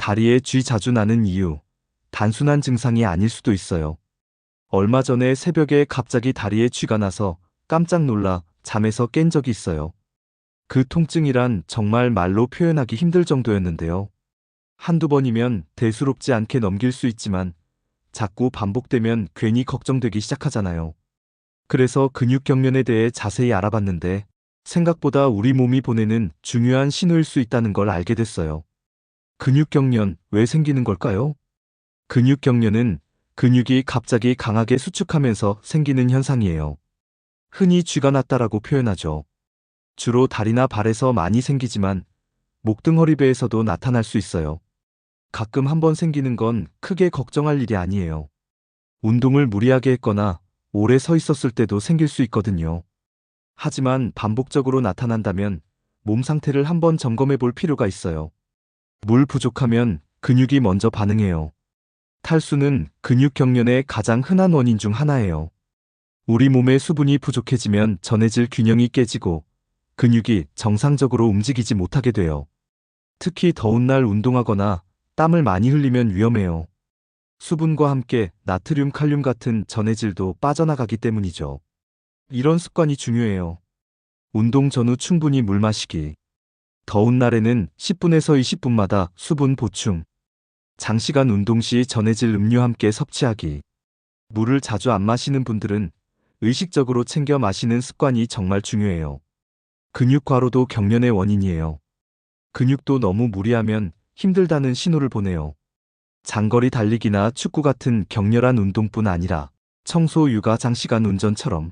다리에 쥐 자주 나는 이유, 단순한 증상이 아닐 수도 있어요. 얼마 전에 새벽에 갑자기 다리에 쥐가 나서 깜짝 놀라 잠에서 깬 적이 있어요. 그 통증이란 정말 말로 표현하기 힘들 정도였는데요. 한두 번이면 대수롭지 않게 넘길 수 있지만 자꾸 반복되면 괜히 걱정되기 시작하잖아요. 그래서 근육 경련에 대해 자세히 알아봤는데 생각보다 우리 몸이 보내는 중요한 신호일 수 있다는 걸 알게 됐어요. 근육 경련, 왜 생기는 걸까요? 근육 경련은 근육이 갑자기 강하게 수축하면서 생기는 현상이에요. 흔히 쥐가 났다라고 표현하죠. 주로 다리나 발에서 많이 생기지만 목등허리배에서도 나타날 수 있어요. 가끔 한번 생기는 건 크게 걱정할 일이 아니에요. 운동을 무리하게 했거나 오래 서 있었을 때도 생길 수 있거든요. 하지만 반복적으로 나타난다면 몸 상태를 한번 점검해 볼 필요가 있어요. 물 부족하면 근육이 먼저 반응해요. 탈수는 근육 경련의 가장 흔한 원인 중 하나예요. 우리 몸의 수분이 부족해지면 전해질 균형이 깨지고 근육이 정상적으로 움직이지 못하게 돼요. 특히 더운 날 운동하거나 땀을 많이 흘리면 위험해요. 수분과 함께 나트륨, 칼륨 같은 전해질도 빠져나가기 때문이죠. 이런 습관이 중요해요. 운동 전후 충분히 물 마시기. 더운 날에는 10분에서 20분마다 수분 보충. 장시간 운동 시 전해질 음료 함께 섭취하기. 물을 자주 안 마시는 분들은 의식적으로 챙겨 마시는 습관이 정말 중요해요. 근육 과로도 경련의 원인이에요. 근육도 너무 무리하면 힘들다는 신호를 보내요. 장거리 달리기나 축구 같은 격렬한 운동뿐 아니라 청소, 육아, 장시간 운전처럼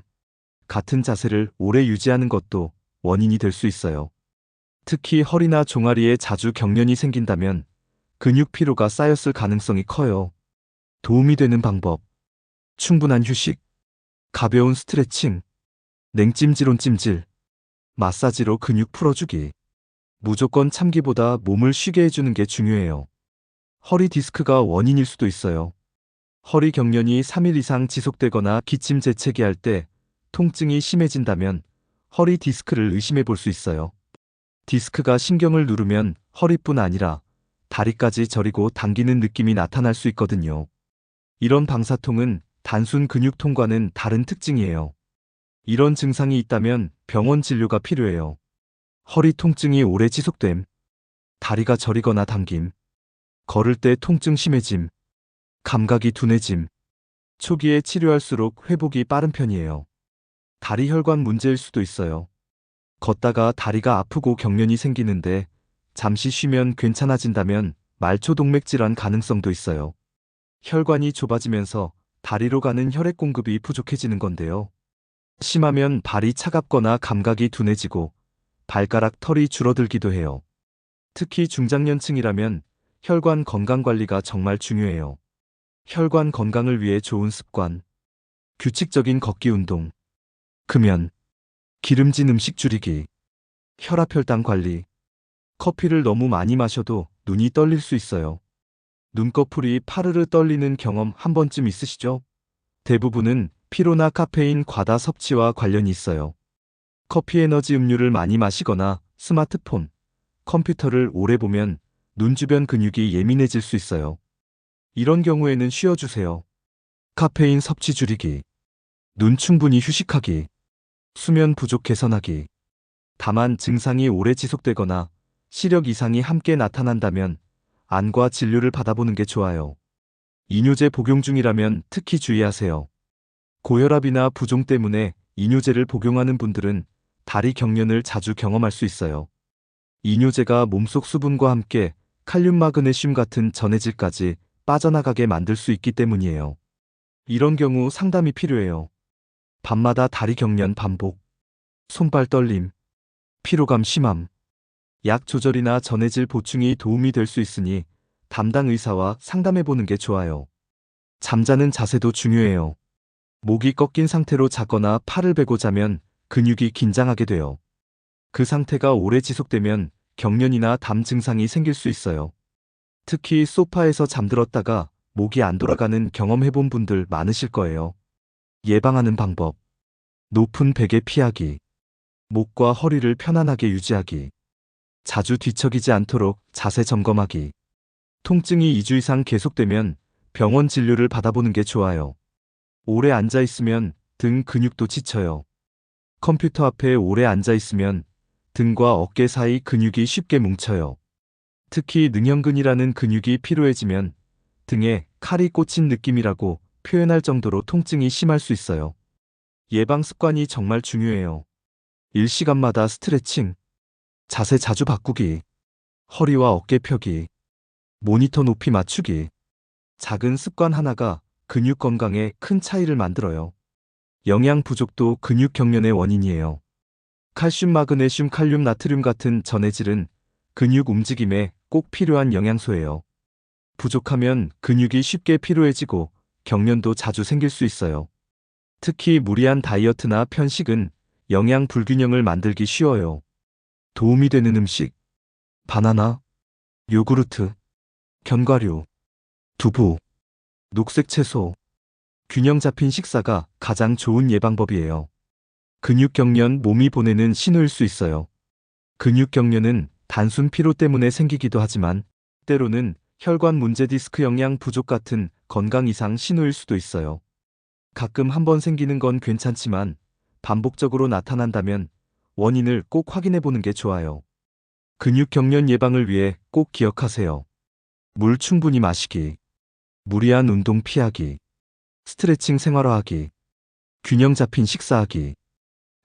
같은 자세를 오래 유지하는 것도 원인이 될 수 있어요. 특히 허리나 종아리에 자주 경련이 생긴다면 근육 피로가 쌓였을 가능성이 커요. 도움이 되는 방법. 충분한 휴식, 가벼운 스트레칭, 냉찜질온 찜질, 마사지로 근육 풀어주기. 무조건 참기보다 몸을 쉬게 해주는 게 중요해요. 허리 디스크가 원인일 수도 있어요. 허리 경련이 3일 이상 지속되거나 기침 재채기 할 때 통증이 심해진다면 허리 디스크를 의심해 볼 수 있어요. 디스크가 신경을 누르면 허리뿐 아니라 다리까지 저리고 당기는 느낌이 나타날 수 있거든요. 이런 방사통은 단순 근육통과는 다른 특징이에요. 이런 증상이 있다면 병원 진료가 필요해요. 허리 통증이 오래 지속됨, 다리가 저리거나 당김, 걸을 때 통증 심해짐, 감각이 둔해짐. 초기에 치료할수록 회복이 빠른 편이에요. 다리 혈관 문제일 수도 있어요. 걷다가 다리가 아프고 경련이 생기는데 잠시 쉬면 괜찮아진다면 말초동맥 질환 가능성도 있어요. 혈관이 좁아지면서 다리로 가는 혈액 공급이 부족해지는 건데요. 심하면 발이 차갑거나 감각이 둔해지고 발가락 털이 줄어들기도 해요. 특히 중장년층이라면 혈관 건강 관리가 정말 중요해요. 혈관 건강을 위해 좋은 습관, 규칙적인 걷기 운동, 금연, 기름진 음식 줄이기, 혈압 혈당 관리. 커피를 너무 많이 마셔도 눈이 떨릴 수 있어요. 눈꺼풀이 파르르 떨리는 경험 한 번쯤 있으시죠? 대부분은 피로나 카페인 과다 섭취와 관련이 있어요. 커피 에너지 음료를 많이 마시거나 스마트폰, 컴퓨터를 오래 보면 눈 주변 근육이 예민해질 수 있어요. 이런 경우에는 쉬어주세요. 카페인 섭취 줄이기, 눈 충분히 휴식하기, 수면 부족 개선하기. 다만 증상이 오래 지속되거나 시력 이상이 함께 나타난다면 안과 진료를 받아보는 게 좋아요. 이뇨제 복용 중이라면 특히 주의하세요. 고혈압이나 부종 때문에 이뇨제를 복용하는 분들은 다리 경련을 자주 경험할 수 있어요. 이뇨제가 몸속 수분과 함께 칼륨, 마그네슘 같은 전해질까지 빠져나가게 만들 수 있기 때문이에요. 이런 경우 상담이 필요해요. 밤마다 다리 경련 반복, 손발 떨림, 피로감 심함. 약 조절이나 전해질 보충이 도움이 될 수 있으니 담당 의사와 상담해 보는 게 좋아요. 잠자는 자세도 중요해요. 목이 꺾인 상태로 자거나 팔을 베고 자면 근육이 긴장하게 돼요. 그 상태가 오래 지속되면 경련이나 담 증상이 생길 수 있어요. 특히 소파에서 잠들었다가 목이 안 돌아가는 경험해본 분들 많으실 거예요. 예방하는 방법. 높은 베개 피하기. 목과 허리를 편안하게 유지하기. 자주 뒤척이지 않도록 자세 점검하기. 통증이 2주 이상 계속되면 병원 진료를 받아보는 게 좋아요. 오래 앉아 있으면 등 근육도 지쳐요. 컴퓨터 앞에 오래 앉아 있으면 등과 어깨 사이 근육이 쉽게 뭉쳐요. 특히 능형근이라는 근육이 피로해지면 등에 칼이 꽂힌 느낌이라고 표현할 정도로 통증이 심할 수 있어요. 예방 습관이 정말 중요해요. 일시간마다 스트레칭, 자세 자주 바꾸기, 허리와 어깨 펴기, 모니터 높이 맞추기. 작은 습관 하나가 근육 건강에 큰 차이를 만들어요. 영양 부족도 근육 경련의 원인이에요. 칼슘, 마그네슘, 칼륨, 나트륨 같은 전해질은 근육 움직임에 꼭 필요한 영양소예요. 부족하면 근육이 쉽게 피로해지고 경련도 자주 생길 수 있어요. 특히 무리한 다이어트나 편식은 영양 불균형을 만들기 쉬워요. 도움이 되는 음식: 바나나, 요구르트, 견과류, 두부, 녹색 채소. 균형 잡힌 식사가 가장 좋은 예방법이에요. 근육 경련, 몸이 보내는 신호일 수 있어요. 근육 경련은 단순 피로 때문에 생기기도 하지만 때로는 혈관 문제, 디스크, 영양 부족 같은 건강 이상 신호일 수도 있어요. 가끔 한번 생기는 건 괜찮지만 반복적으로 나타난다면 원인을 꼭 확인해 보는 게 좋아요. 근육 경련 예방을 위해 꼭 기억하세요. 물 충분히 마시기, 무리한 운동 피하기, 스트레칭 생활화하기, 균형 잡힌 식사하기,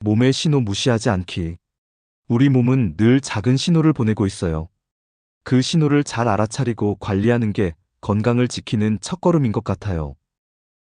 몸의 신호 무시하지 않기. 우리 몸은 늘 작은 신호를 보내고 있어요. 그 신호를 잘 알아차리고 관리하는 게 건강을 지키는 첫걸음인 것 같아요.